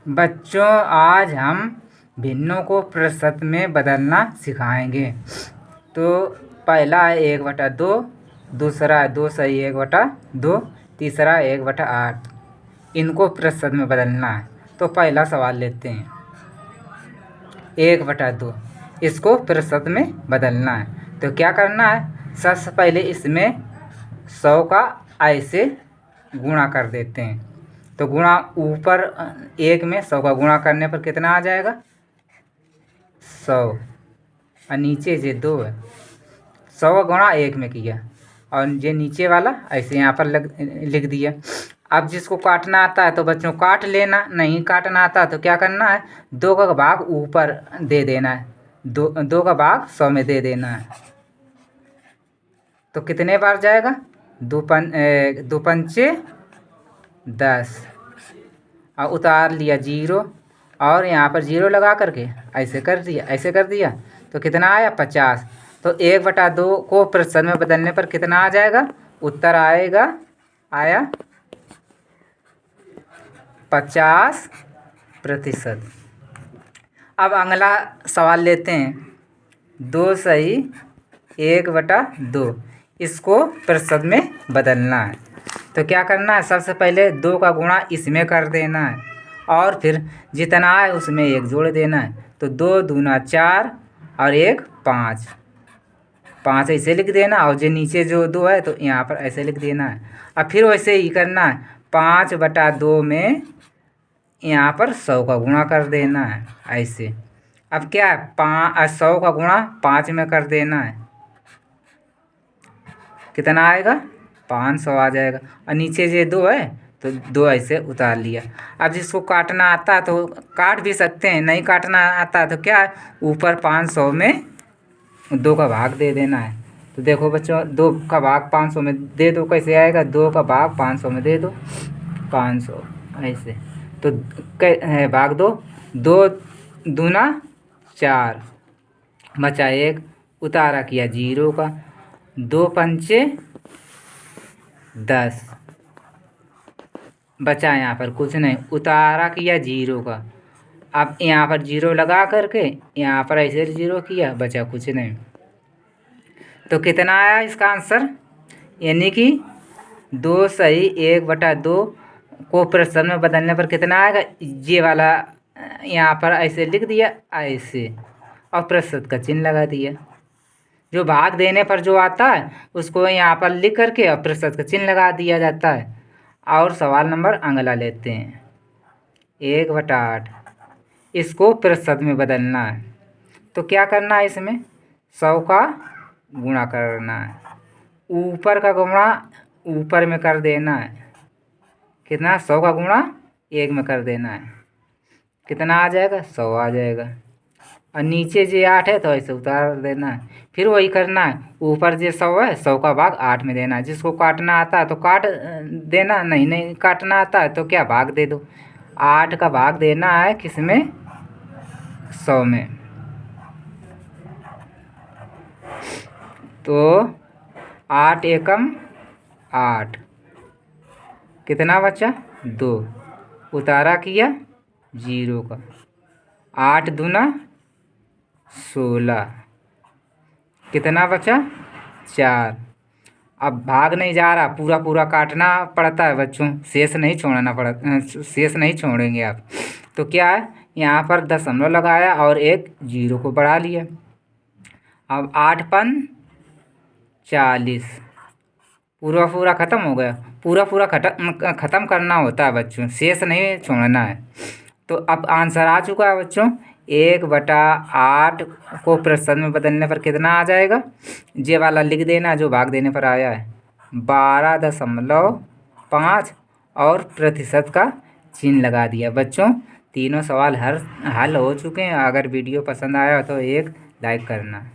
बच्चों, आज हम भिन्नों को प्रतिशत में बदलना सिखाएंगे। तो पहला है 1/2, दूसरा है 2 = 1/2, तीसरा 1/8। इनको प्रतिशत में बदलना है। तो पहला सवाल लेते हैं 1/2। इसको प्रतिशत में बदलना है तो क्या करना है, सबसे पहले इसमें 100 का ऐसे गुणा कर देते हैं। तो गुणा ऊपर 1 में 100 का गुणा करने पर कितना आ जाएगा 100, और नीचे ये 2 है। 100 का गुणा 1 में किया और ये नीचे वाला ऐसे यहाँ पर लिख दिया। अब जिसको काटना आता है तो बच्चों काट लेना, नहीं काटना आता तो क्या करना है, 2 का भाग ऊपर दे देना है, 2 का भाग 100 में दे देना है। तो कितने बार जाएगा, 2 पंचे 10, और उतार लिया 0, और यहाँ पर 0 लगा करके ऐसे कर दिया तो कितना आया 50। तो 1/2 को प्रतिशत में बदलने पर कितना आ जाएगा, उत्तर आया 50%। अब अगला सवाल लेते हैं 2 सही 1/2। इसको प्रतिशत में बदलना है तो क्या करना है, सबसे पहले 2 का गुणा इसमें कर देना है और फिर जितना है उसमें 1 जोड़ देना है। तो 2 दूना 4 और 1 5, 5 ऐसे लिख देना, और जो नीचे जो 2 है तो यहाँ पर ऐसे लिख देना है। अब फिर वैसे ही करना है, 5/2 में यहाँ पर 100 का गुणा कर देना है ऐसे। अब क्या है, 100 का गुणा 5 में कर देना है, कितना आएगा 500 आ जाएगा, और नीचे ये 2 है तो 2 ऐसे उतार लिया। अब जिसको काटना आता है तो काट भी सकते हैं, नहीं काटना आता है तो क्या है, ऊपर 500 में 2 का भाग दे देना है। तो देखो बच्चों, 2 का भाग 500 में दे दो, कैसे आएगा, 2 का भाग 500 में दे दो 500 ऐसे। तो भाग 2 दूना 4, बचा 1, उतारा किया 0 का, 2 पंचे 10, बचा यहाँ पर कुछ नहीं, उतारा किया 0 का। अब यहाँ पर 0 लगा करके यहाँ पर ऐसे 0 किया, बचा कुछ नहीं। तो कितना आया इसका आंसर, यानी कि 2 सही 1/2 को प्रतिशत में बदलने पर कितना आएगा, ये वाला यहाँ पर ऐसे लिख दिया ऐसे, और प्रतिशत का चिन्ह लगा दिया। जो भाग देने पर जो आता है उसको यहाँ पर लिख करके और प्रतिशत का चिन्ह लगा दिया जाता है। और सवाल नंबर अगला लेते हैं 1/8। इसको प्रतिशत में बदलना है तो क्या करना है, इसमें 100 का गुणा करना है, ऊपर का गुणा ऊपर में कर देना है, कितना 100 का गुणा 1 में कर देना है, कितना आ जाएगा 100 आ जाएगा, और नीचे जो 8 है तो ऐसे उतार देना है। फिर वही करना है, ऊपर जो 100 है 100 का भाग 8 में देना है। जिसको काटना आता है तो काट देना, नहीं काटना आता है तो क्या भाग दे दो। 8 का भाग देना है किसमें, 100 में। तो 8 एकम 8, कितना बचा 2, उतारा किया 0 का, 8 दूना 16, कितना बचा 4। अब भाग नहीं जा रहा, पूरा काटना पड़ता है बच्चों, शेष नहीं छोड़ेंगे आप। तो क्या है, यहाँ पर दशमलव लगाया और एक 0 को बढ़ा लिया। अब 8 पन 40, पूरा ख़त्म हो गया, पूरा ख़त्म करना होता है बच्चों, शेष नहीं छोड़ना है। तो अब आंसर आ चुका है बच्चों, 1/8 को प्रतिशत में बदलने पर कितना आ जाएगा, ये वाला लिख देना जो भाग देने पर आया है 12.5, और प्रतिशत का चिन्ह लगा दिया। बच्चों, तीनों सवाल हल हो चुके हैं। अगर वीडियो पसंद आया तो एक लाइक करना।